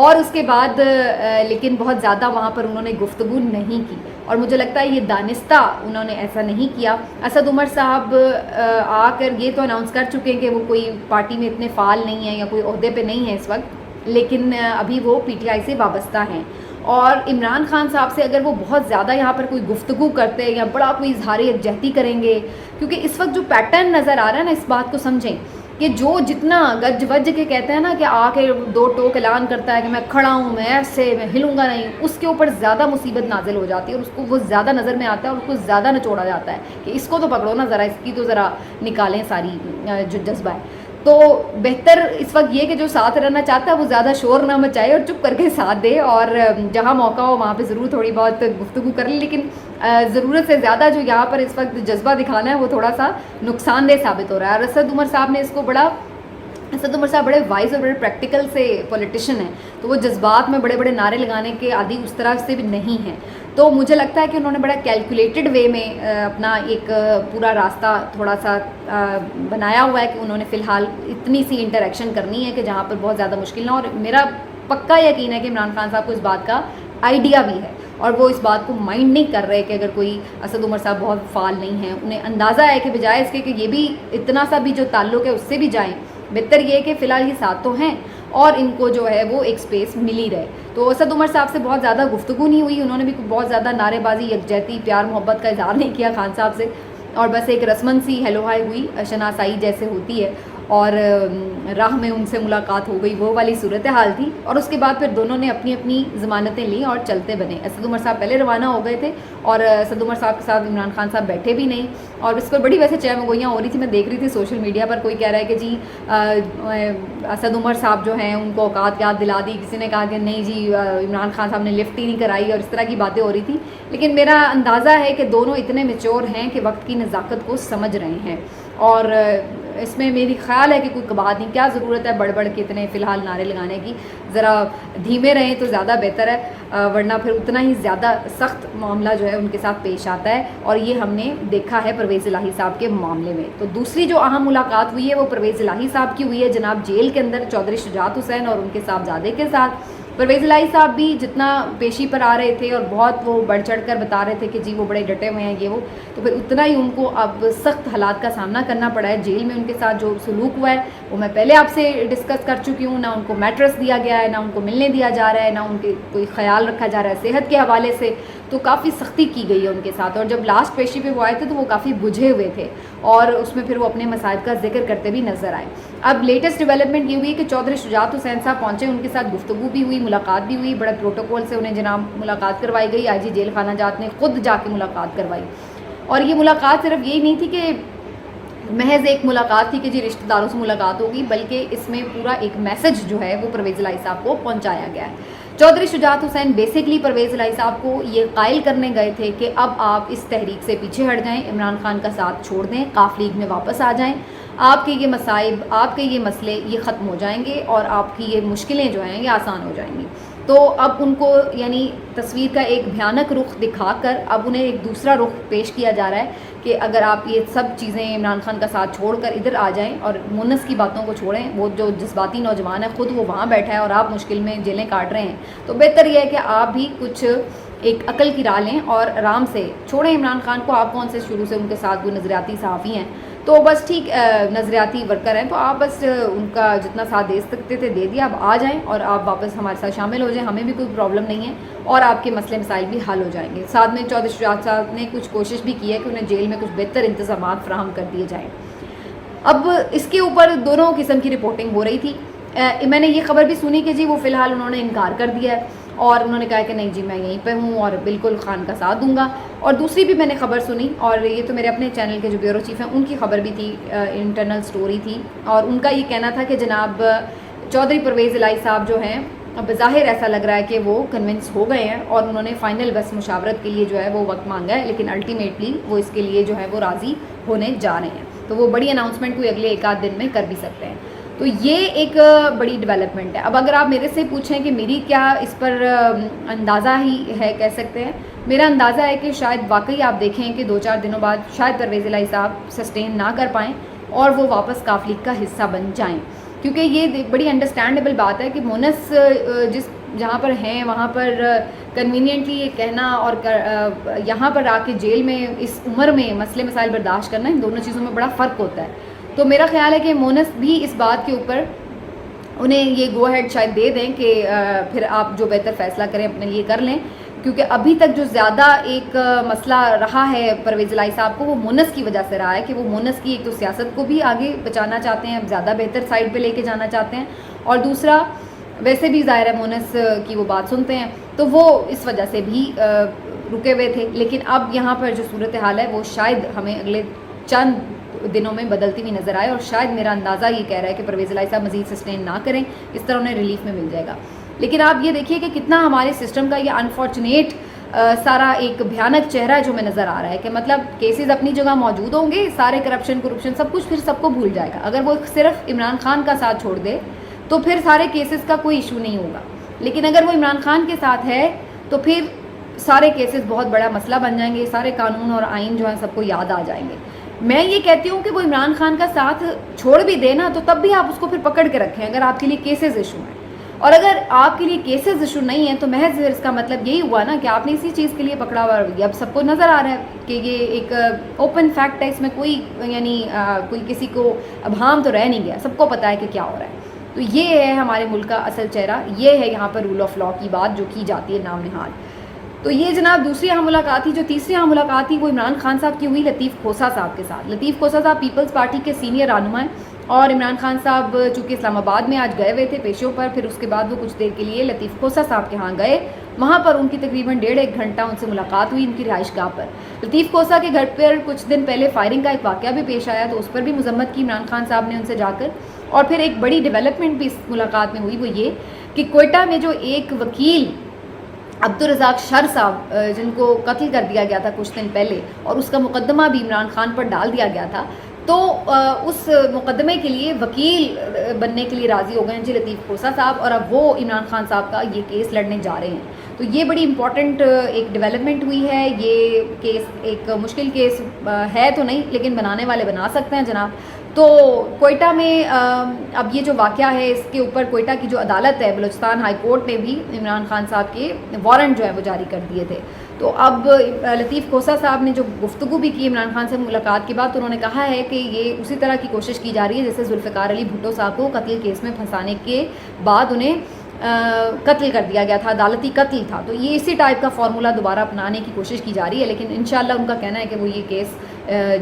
اور اس کے بعد لیکن بہت زیادہ وہاں پر انہوں نے گفتگو نہیں کی، اور مجھے لگتا ہے یہ دانستہ انہوں نے ایسا نہیں کیا۔ اسد عمر صاحب آ کر یہ تو اناؤنس کر چکے ہیں کہ وہ کوئی پارٹی میں اتنے فعال نہیں ہیں یا کوئی عہدے پہ نہیں ہیں اس وقت، لیکن ابھی وہ پی ٹی آئی سے وابستہ ہیں، اور عمران خان صاحب سے اگر وہ بہت زیادہ یہاں پر کوئی گفتگو کرتے یا بڑا کوئی اظہار یکجہتی کریں گے، کیونکہ اس وقت جو پیٹرن نظر آ رہا ہے نا، اس بات کو سمجھیں کہ جو جتنا گج وج کے کہتے ہیں نا کہ آ کے دو ٹوک اعلان کرتا ہے کہ میں کھڑا ہوں، میں ایسے، میں ہلوں گا نہیں، اس کے اوپر زیادہ مصیبت نازل ہو جاتی ہے، اور اس کو وہ زیادہ نظر میں آتا ہے، اور اس کو زیادہ نچوڑا جاتا ہے کہ اس کو تو پکڑو نا ذرا، اس کی تو ذرا نکالیں ساری جو جذبہ ہے۔ تو بہتر اس وقت یہ کہ جو ساتھ رہنا چاہتا ہے وہ زیادہ شور نہ مچائے اور چپ کر کے ساتھ دے، اور جہاں موقع ہو وہاں پہ ضرور تھوڑی بہت گفتگو کر لیں، لیکن ضرورت سے زیادہ جو یہاں پر اس وقت جذبہ دکھانا ہے وہ تھوڑا سا نقصان دہ ثابت ہو رہا ہے۔ اور اسد عمر صاحب نے اس کو اسد عمر صاحب بڑے وائز اور بڑے پریکٹیکل سے پولیٹیشین ہیں، تو وہ جذبات میں بڑے بڑے نعرے لگانے کے عادی اس طرح سے بھی نہیں ہیں، تو مجھے لگتا ہے کہ انہوں نے بڑا کیلکولیٹڈ وے میں اپنا ایک پورا راستہ تھوڑا سا بنایا ہوا ہے کہ انہوں نے فی الحال اتنی سی انٹریکشن کرنی ہے کہ جہاں پر بہت زیادہ مشکل نہ ہو، اور میرا پکا یقین ہے کہ عمران خان صاحب کو اس بات کا آئیڈیا بھی ہے، اور وہ اس بات کو مائنڈ نہیں کر رہے کہ اگر کوئی اسد عمر صاحب بہت فعال نہیں ہیں، انہیں اندازہ ہے کہ بجائے اس کے کہ یہ بھی اتنا سا بھی جو تعلق ہے اس سے بھی جائیں، بہتر یہ ہے کہ فی الحال یہ ساتھ تو ہیں اور ان کو جو ہے وہ ایک سپیس ملی رہے۔ تو اسد عمر صاحب سے بہت زیادہ گفتگو نہیں ہوئی، انہوں نے بھی بہت زیادہ نعرے بازی، یکجہتی، پیار محبت کا اظہار نہیں کیا خان صاحب سے، اور بس ایک رسمن سی ہیلو ہائی ہوئی، شناسائی جیسے ہوتی ہے، اور راہ میں ان سے ملاقات ہو گئی، وہ والی صورتحال تھی، اور اس کے بعد پھر دونوں نے اپنی اپنی ضمانتیں لیں اور چلتے بنے۔ اسد عمر صاحب پہلے روانہ ہو گئے تھے، اور اسد عمر صاحب کے ساتھ عمران خان صاحب بیٹھے بھی نہیں، اور اس پر بڑی ویسے چہم گوئیاں ہو رہی تھی، میں دیکھ رہی تھی سوشل میڈیا پر، کوئی کہہ رہا ہے کہ جی اسد عمر صاحب جو ہیں ان کو اوقات یاد دلا دی، کسی نے کہا کہ نہیں جی عمران خان صاحب نے لفٹ ہی نہیں کرائی، اور اس طرح کی باتیں ہو رہی تھی، لیکن میرا اندازہ ہے کہ دونوں اتنے میچور ہیں کہ وقت کی نزاکت کو سمجھ رہے ہیں، اور اس میں میری خیال ہے کہ کوئی کبات نہیں، کیا ضرورت ہے بڑھ بڑھ کے اتنے فی الحال نعرے لگانے کی، ذرا دھیمے رہیں تو زیادہ بہتر ہے، ورنہ پھر اتنا ہی زیادہ سخت معاملہ جو ہے ان کے ساتھ پیش آتا ہے، اور یہ ہم نے دیکھا ہے پرویز الہی صاحب کے معاملے میں۔ تو دوسری جو اہم ملاقات ہوئی ہے وہ پرویز الہی صاحب کی ہوئی ہے جناب جیل کے اندر چودھری شجاعت حسین اور ان کے صاحبزادے کے ساتھ۔ پرویز الہی صاحب بھی جتنا پیشی پر آ رہے تھے اور بہت وہ بڑھ چڑھ کر بتا رہے تھے کہ جی وہ بڑے ڈٹے ہوئے ہیں یہ وہ، تو پھر اتنا ہی ان کو اب سخت حالات کا سامنا کرنا پڑا ہے۔ جیل میں ان کے ساتھ جو سلوک ہوا ہے وہ میں پہلے آپ سے ڈسکس کر چکی ہوں، نہ ان کو میٹرس دیا گیا ہے، نہ ان کو ملنے دیا جا رہا ہے، نہ ان کے کوئی خیال رکھا جا رہا ہے صحت کے حوالے سے، تو کافی سختی کی گئی ہے ان کے ساتھ، اور جب لاسٹ پیشی پہ وہ آئے تھے تو وہ کافی بجھے ہوئے تھے، اور اس میں پھر وہ اپنے مصائب کا ذکر کرتے بھی نظر آئے۔ اب لیٹسٹ ڈیولپمنٹ یہ ہوئی کہ چودھری شجاعت حسین صاحب پہنچے، ان کے ساتھ گفتگو بھی ہوئی، ملاقات بھی ہوئی، بڑے پروٹوکول سے انہیں جناب ملاقات کروائی گئی، آئی جی جیل خانہ جات نے خود جا کے ملاقات کروائی، اور یہ ملاقات صرف یہی نہیں تھی کہ محض ایک ملاقات تھی کہ جی رشتہ داروں سے ملاقات ہوگی، بلکہ اس میں پورا ایک میسج جو ہے وہ پرویز الہی صاحب کو پہنچایا گیا ہے۔ چودھری شجاعت حسین بیسکلی پرویز الہی صاحب کو یہ قائل کرنے گئے تھے کہ اب آپ اس تحریک سے پیچھے ہٹ جائیں، عمران خان کا ساتھ چھوڑ دیں، قاف لیگ میں واپس آ جائیں، آپ کے یہ مصائب، آپ کے یہ مسئلے یہ ختم ہو جائیں گے، اور آپ کی یہ مشکلیں جو ہیں یہ آسان ہو جائیں گی۔ تو اب ان کو یعنی تصویر کا ایک بھیانک رخ دکھا کر اب انہیں ایک دوسرا رخ پیش کیا جا رہا ہے کہ اگر آپ یہ سب چیزیں عمران خان کا ساتھ چھوڑ کر ادھر آ جائیں اور مونس کی باتوں کو چھوڑیں، وہ جو جذباتی نوجوان ہے خود وہ وہاں بیٹھا ہے اور آپ مشکل میں جیلیں کاٹ رہے ہیں، تو بہتر یہ ہے کہ آپ بھی کچھ ایک عقل کی راہ لیں اور آرام سے چھوڑیں عمران خان کو۔ آپ کون سے شروع سے ان کے ساتھ وہ نظریاتی صحافی ہیں، تو بس ٹھیک نظریاتی ورکر ہیں، تو آپ بس ان کا جتنا ساتھ دے سکتے تھے دے دیا، اب آ جائیں اور آپ واپس ہمارے ساتھ شامل ہو جائیں، ہمیں بھی کوئی پرابلم نہیں ہے، اور آپ کے مسئلے مسائل بھی حل ہو جائیں گے۔ ساتھ میں چودھری شجاعت صاحب نے کچھ کوشش بھی کی ہے کہ انہیں جیل میں کچھ بہتر انتظامات فراہم کر دیے جائیں۔ اب اس کے اوپر دونوں قسم کی رپورٹنگ ہو رہی تھی، میں نے یہ خبر بھی سنی کہ جی وہ فی الحال انہوں نے انکار کر دیا ہے، اور انہوں نے کہا کہ نہیں جی میں یہیں پہ ہوں اور بالکل خان کا ساتھ دوں گا، اور دوسری بھی میں نے خبر سنی، اور یہ تو میرے اپنے چینل کے جو بیورو چیف ہیں ان کی خبر بھی تھی، انٹرنل سٹوری تھی، اور ان کا یہ کہنا تھا کہ جناب چودھری پرویز الہی صاحب جو ہیں بظاہر ایسا لگ رہا ہے کہ وہ کنونس ہو گئے ہیں، اور انہوں نے فائنل بس مشاورت کے لیے جو ہے وہ وقت مانگا ہے، لیکن الٹیمیٹلی وہ اس کے لیے جو ہے وہ راضی ہونے جا رہے ہیں، تو وہ بڑی اناؤنسمنٹ کوئی اگلے ایک آدھ دن میں کر بھی سکتے ہیں۔ تو یہ ایک بڑی ڈیولپمنٹ ہے۔ اب اگر آپ میرے سے پوچھیں کہ میری کیا اس پر اندازہ ہی ہے، کہہ سکتے ہیں، میرا اندازہ ہے کہ شاید واقعی آپ دیکھیں کہ 2-4 دنوں بعد شاید پرویز الہی صاحب سسٹین نہ کر پائیں اور وہ واپس قاف لیگ کا حصہ بن جائیں، کیونکہ یہ بڑی انڈرسٹینڈیبل بات ہے کہ مونس جہاں پر ہیں وہاں پر کنوینئنٹلی یہ کہنا اور یہاں پر آ کے جیل میں اس عمر میں مسئلے مسائل برداشت کرنا، ان دونوں چیزوں میں بڑا فرق ہوتا ہے. تو میرا خیال ہے کہ مونس بھی اس بات کے اوپر انہیں یہ گو ہیڈ شاید دے دیں کہ پھر آپ جو بہتر فیصلہ کریں اپنے لیے کر لیں، کیونکہ ابھی تک جو زیادہ ایک مسئلہ رہا ہے پرویز الہی صاحب کو وہ مونس کی وجہ سے رہا ہے کہ وہ مونس کی ایک تو سیاست کو بھی آگے بچانا چاہتے ہیں، زیادہ بہتر سائڈ پہ لے کے جانا چاہتے ہیں، اور دوسرا ویسے بھی ظاہر ہے مونس کی وہ بات سنتے ہیں تو وہ اس وجہ سے بھی رکے ہوئے تھے. لیکن اب یہاں پر جو صورتحال ہے وہ شاید ہمیں اگلے چند دنوں میں بدلتی ہوئی نظر آئے، اور شاید میرا اندازہ یہ کہہ رہا ہے کہ پرویز الہی صاحب مزید سسٹین نہ کریں، اس طرح انہیں ریلیف میں مل جائے گا. لیکن آپ یہ دیکھیے کہ کتنا ہمارے سسٹم کا یہ انفارچونیٹ سارا ایک بھیانک چہرہ ہے جو میں نظر آ رہا ہے کہ مطلب کیسز اپنی جگہ موجود ہوں گے، سارے کرپشن سب کچھ پھر سب کو بھول جائے گا. اگر وہ صرف عمران خان کا ساتھ چھوڑ دے تو پھر سارے کیسز کا کوئی ایشو نہیں ہوگا، لیکن اگر وہ عمران خان کے ساتھ ہے تو پھر سارے کیسز بہت بڑا مسئلہ بن جائیں گے، سارے قانون اور آئین جو ہیں سب کو یاد آ جائیں گے. میں یہ کہتی ہوں کہ وہ عمران خان کا ساتھ چھوڑ بھی دے نا تو تب بھی آپ اس کو پھر پکڑ کے رکھیں اگر آپ کے لیے کیسز ایشو ہیں، اور اگر آپ کے لیے کیسز ایشو نہیں ہیں تو محض اس کا مطلب یہی ہوا نا کہ آپ نے اسی چیز کے لیے پکڑا ہوا. اب سب کو نظر آ رہا ہے کہ یہ ایک اوپن فیکٹ ہے، اس میں کوئی یعنی کوئی کسی کو ابہام تو رہ نہیں گیا، سب کو پتہ ہے کہ کیا ہو رہا ہے. تو یہ ہے ہمارے ملک کا اصل چہرہ، یہ ہے یہاں پر رول آف لا کی بات جو کی جاتی ہے نام نہاد. تو یہ جناب دوسری اہم ملاقات تھی. جو تیسری اہم ملاقات تھی وہ عمران خان صاحب کی ہوئی لطیف کھوسہ صاحب کے ساتھ. لطیف کھوسہ صاحب پیپلز پارٹی کے سینئر رہنما ہیں، اور عمران خان صاحب چونکہ اسلام آباد میں آج گئے ہوئے تھے پیشیوں پر، پھر اس کے بعد وہ کچھ دیر کے لیے لطیف کھوسہ صاحب کے ہاں گئے. وہاں پر ان کی تقریباً 1.5 گھنٹہ ان سے ملاقات ہوئی ان کی رہائش گاہ پر. لطیف کھوسہ کے گھر پر کچھ دن پہلے فائرنگ کا ایک واقعہ بھی پیش آیا تو اس پر بھی مذمت کی عمران خان صاحب نے ان سے جا کر. اور پھر ایک بڑی ڈیولپمنٹ بھی اس ملاقات میں ہوئی، وہ یہ کہ کوئٹہ میں جو ایک وکیل عبدالرزاق شر صاحب جن کو قتل کر دیا گیا تھا کچھ دن پہلے، اور اس کا مقدمہ بھی عمران خان پر ڈال دیا گیا تھا، تو اس مقدمے کے لیے وکیل بننے کے لیے راضی ہو گئے ہیں جی لطیف کھوسہ صاحب، اور اب وہ عمران خان صاحب کا یہ کیس لڑنے جا رہے ہیں. تو یہ بڑی امپورٹنٹ ایک ڈیولپمنٹ ہوئی ہے. یہ کیس ایک مشکل کیس ہے تو نہیں، لیکن بنانے والے بنا سکتے ہیں جناب. تو کوئٹہ میں اب یہ جو واقعہ ہے اس کے اوپر کوئٹہ کی جو عدالت ہے بلوچستان ہائی کورٹ نے بھی عمران خان صاحب کے وارنٹ جو ہے وہ جاری کر دیے تھے. تو اب لطیف کھوسہ صاحب نے جو گفتگو بھی کی عمران خان سے ملاقات کے بعد، تو انہوں نے کہا ہے کہ یہ اسی طرح کی کوشش کی جا رہی ہے جیسے ذوالفقار علی بھٹو صاحب کو قتل کیس میں پھنسانے کے بعد انہیں قتل کر دیا گیا تھا، عدالتی قتل تھا. تو یہ اسی ٹائپ کا فارمولہ دوبارہ اپنانے کی کوشش کی جا رہی ہے، لیکن انشاءاللہ ان کا کہنا ہے کہ وہ یہ کیس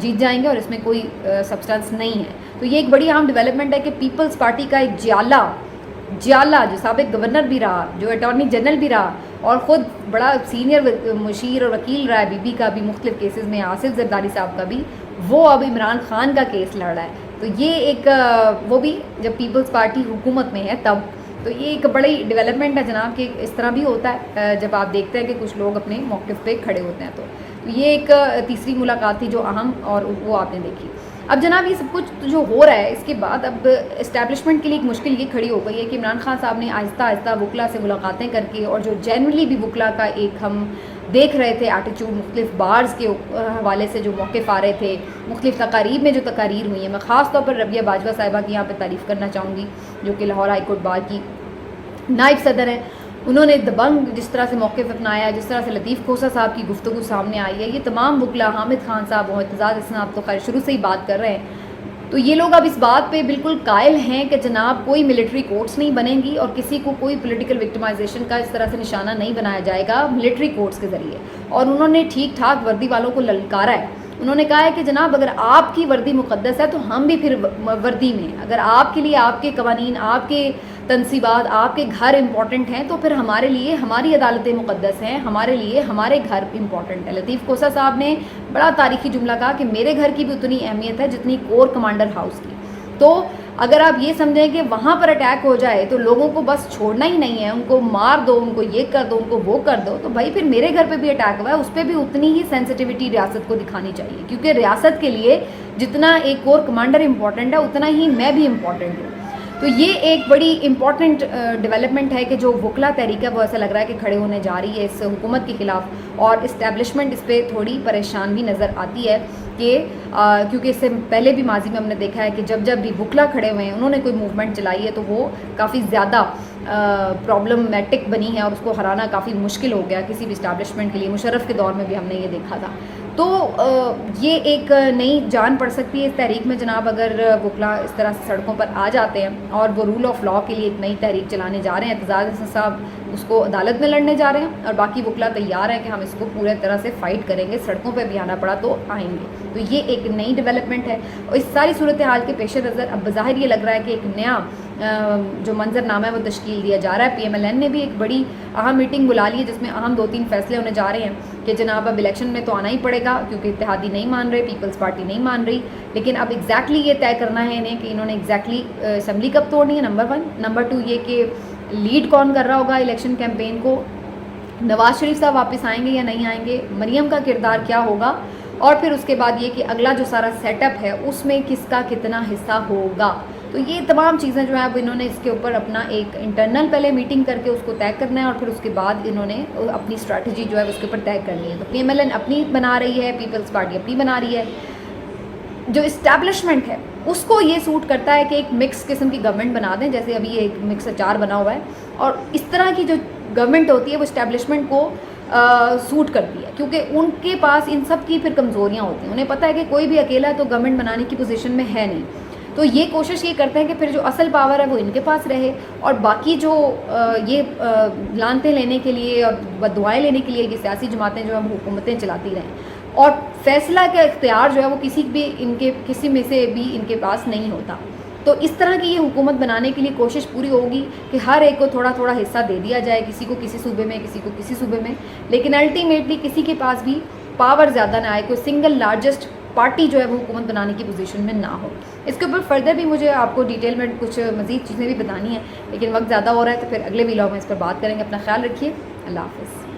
جیت جائیں گے اور اس میں کوئی سبسٹنس نہیں ہے. تو یہ ایک بڑی اہم ڈیولپمنٹ ہے کہ پیپلز پارٹی کا ایک جیالہ جو سابق گورنر بھی رہا، جو اٹارنی جنرل بھی رہا، اور خود بڑا سینئر مشیر اور وکیل رہا ہے بی بی کا بھی مختلف کیسز میں، آصف زرداری صاحب کا بھی، وہ اب عمران خان کا کیس لڑ رہا ہے. تو یہ ایک وہ بھی جب پیپلز پارٹی حکومت میں ہے تب. تو یہ ایک بڑی ڈیولپمنٹ ہے جناب کہ اس طرح بھی ہوتا ہے جب آپ دیکھتے ہیں کہ کچھ لوگ اپنے موقف پہ کھڑے ہوتے ہیں. تو یہ ایک تیسری ملاقات تھی جو اہم، اور وہ آپ نے دیکھی. اب جناب یہ سب کچھ جو ہو رہا ہے اس کے بعد اب اسٹیبلشمنٹ کے لیے ایک مشکل یہ کھڑی ہو گئی ہے کہ عمران خان صاحب نے آہستہ آہستہ وکلا سے ملاقاتیں کر کے، اور جو جنرلی بھی وکلا کا ایک ہم دیکھ رہے تھے ایٹیچیوڈ، مختلف بارز کے حوالے سے جو موقف آ رہے تھے، مختلف تقاریر میں جو تقاریر ہوئی ہیں، میں خاص طور پر ربیہ باجوہ صاحبہ کی یہاں پہ تعریف کرنا چاہوں گی جو کہ لاہور ہائی کورٹ بار کی نائب صدر ہیں. انہوں نے دبنگ جس طرح سے موقف اپنایا، جس طرح سے لطیف کھوسہ صاحب کی گفتگو سامنے آئی ہے، یہ تمام وکلا، حامد خان صاحب اور اعتزاز احسن آپ تو خیر شروع سے ہی بات کر رہے ہیں. تو یہ لوگ اب اس بات پہ بالکل قائل ہیں کہ جناب کوئی ملٹری کورٹس نہیں بنیں گی اور کسی کو کوئی پولیٹیکل وکٹمائزیشن کا اس طرح سے نشانہ نہیں بنایا جائے گا ملٹری کورٹس کے ذریعے. اور انہوں نے ٹھیک ٹھاک وردی والوں کو للکارا ہے. انہوں نے کہا ہے کہ جناب اگر آپ کی وردی مقدس ہے تو ہم بھی پھر وردی میں، اگر آپ کے لیے آپ کے قوانین، آپ کے تنصیبات، آپ کے گھر امپورٹنٹ ہیں تو پھر ہمارے لیے ہماری عدالتیں مقدس ہیں، ہمارے لیے ہمارے گھر امپورٹنٹ ہے. لطیف کھوسہ صاحب نے بڑا تاریخی جملہ کہا کہ میرے گھر کی بھی اتنی اہمیت ہے جتنی کور کمانڈر ہاؤس کی. تو اگر آپ یہ سمجھیں کہ وہاں پر اٹیک ہو جائے تو لوگوں کو بس چھوڑنا ہی نہیں ہے، ان کو مار دو، ان کو یہ کر دو، ان کو وہ کر دو، تو بھائی پھر میرے گھر پہ بھی اٹیک ہوا ہے اس پہ بھی اتنی ہی سینسٹیوٹی ریاست کو دکھانی چاہیے، کیونکہ ریاست کے لیے جتنا ایک کور کمانڈر امپورٹنٹ ہے اتنا ہی میں بھی امپورٹنٹ ہوں. تو یہ ایک بڑی امپورٹنٹ ڈیولپمنٹ ہے کہ جو وکلا تحریک ہے وہ ایسا لگ رہا ہے کہ کھڑے ہونے جا رہی ہے اس حکومت کے خلاف، اور اسٹیبلشمنٹ اس پہ تھوڑی پریشان بھی نظر آتی ہے. کہ کیونکہ اس سے پہلے بھی ماضی میں ہم نے دیکھا ہے کہ جب بھی وکلا کھڑے ہوئے ہیں انہوں نے کوئی موومنٹ چلائی ہے تو وہ کافی زیادہ پرابلممیٹک بنی ہے اور اس کو ہرانا کافی مشکل ہو گیا کسی بھی اسٹیبلشمنٹ کے لیے. مشرف کے دور میں بھی ہم نے یہ دیکھا تھا. تو یہ ایک نئی جان پڑ سکتی ہے اس تحریک میں جناب اگر وکلا اس طرح سے سڑکوں پر آ جاتے ہیں اور وہ رول آف لا کے لیے ایک نئی تحریک چلانے جا رہے ہیں. اعتزاز احسن صاحب اس کو عدالت میں لڑنے جا رہے ہیں اور باقی وکلا تیار ہیں کہ ہم اس کو پورے طرح سے فائٹ کریں گے, سڑکوں پہ بھی آنا پڑا تو آئیں گے. تو یہ ایک نئی ڈیولپمنٹ ہے اور اس ساری صورتحال کے پیش نظر اب بظاہر یہ لگ رہا ہے کہ ایک نیا جو منظر نامہ ہے وہ تشکیل دیا جا رہا ہے. PMLN نے بھی ایک بڑی اہم میٹنگ بلا لی ہے جس میں اہم 2-3 فیصلے ہونے جا رہے ہیں کہ جناب اب الیکشن میں تو آنا ہی پڑے گا کیونکہ اتحادی نہیں مان رہے, پیپلز پارٹی نہیں مان رہی, لیکن اب ایگزیکٹلی یہ طے کرنا ہے انہیں کہ انہوں نے ایگزیکٹلی اسمبلی کب توڑنی ہے, نمبر 1. نمبر 2 یہ کہ لیڈ کون کر رہا ہوگا الیکشن کیمپین کو, نواز شریف صاحب واپس آئیں گے یا نہیں آئیں گے, مریم کا کردار کیا ہوگا, اور پھر اس کے بعد یہ کہ اگلا جو سارا سیٹ اپ ہے اس میں کس کا کتنا حصہ ہوگا. تو یہ تمام چیزیں جو ہیں اب انہوں نے اس کے اوپر اپنا ایک انٹرنل پہلے میٹنگ کر کے اس کو طے کرنا ہے اور پھر اس کے بعد انہوں نے اپنی اسٹریٹجی جو ہے اس کے اوپر طے کرنی ہے. تو PMLN اپنی بنا رہی ہے, پیپلز پارٹی اپنی بنا رہی ہے. جو اسٹیبلشمنٹ ہے اس کو یہ سوٹ کرتا ہے کہ ایک مکس قسم کی گورنمنٹ بنا دیں, جیسے ابھی ایک مکس اچار بنا ہوا ہے, اور اس طرح کی جو گورنمنٹ ہوتی ہے وہ اسٹیبلشمنٹ کو سوٹ کرتی ہے کیونکہ ان کے پاس ان سب کی پھر کمزوریاں ہوتی ہیں. انہیں پتہ ہے کہ کوئی بھی اکیلا تو گورنمنٹ بنانے کی پوزیشن میں ہے نہیں, تو یہ کوشش یہ کرتے ہیں کہ پھر جو اصل پاور ہے وہ ان کے پاس رہے اور باقی جو یہ لانتیں لینے کے لیے اور بددعائیں لینے کے لیے یہ سیاسی جماعتیں جو ہیں حکومتیں چلاتی رہیں, اور فیصلہ کا اختیار جو ہے وہ کسی میں سے بھی ان کے پاس نہیں ہوتا. تو اس طرح کی یہ حکومت بنانے کے لیے کوشش پوری ہوگی کہ ہر ایک کو تھوڑا تھوڑا حصہ دے دیا جائے, کسی کو کسی صوبے میں, کسی کو کسی صوبے میں, لیکن الٹیمیٹلی کسی کے پاس بھی پاور زیادہ نہ آئے, کوئی سنگل لارجسٹ پارٹی جو ہے وہ حکومت بنانے کی پوزیشن میں نہ ہو. اس کے اوپر فردر بھی مجھے آپ کو ڈیٹیل میں کچھ مزید چیزیں بھی بتانی ہیں لیکن وقت زیادہ ہو رہا ہے, تو پھر اگلے ویلاگ میں اس پر بات کریں گے. اپنا خیال رکھیے, اللہ حافظ.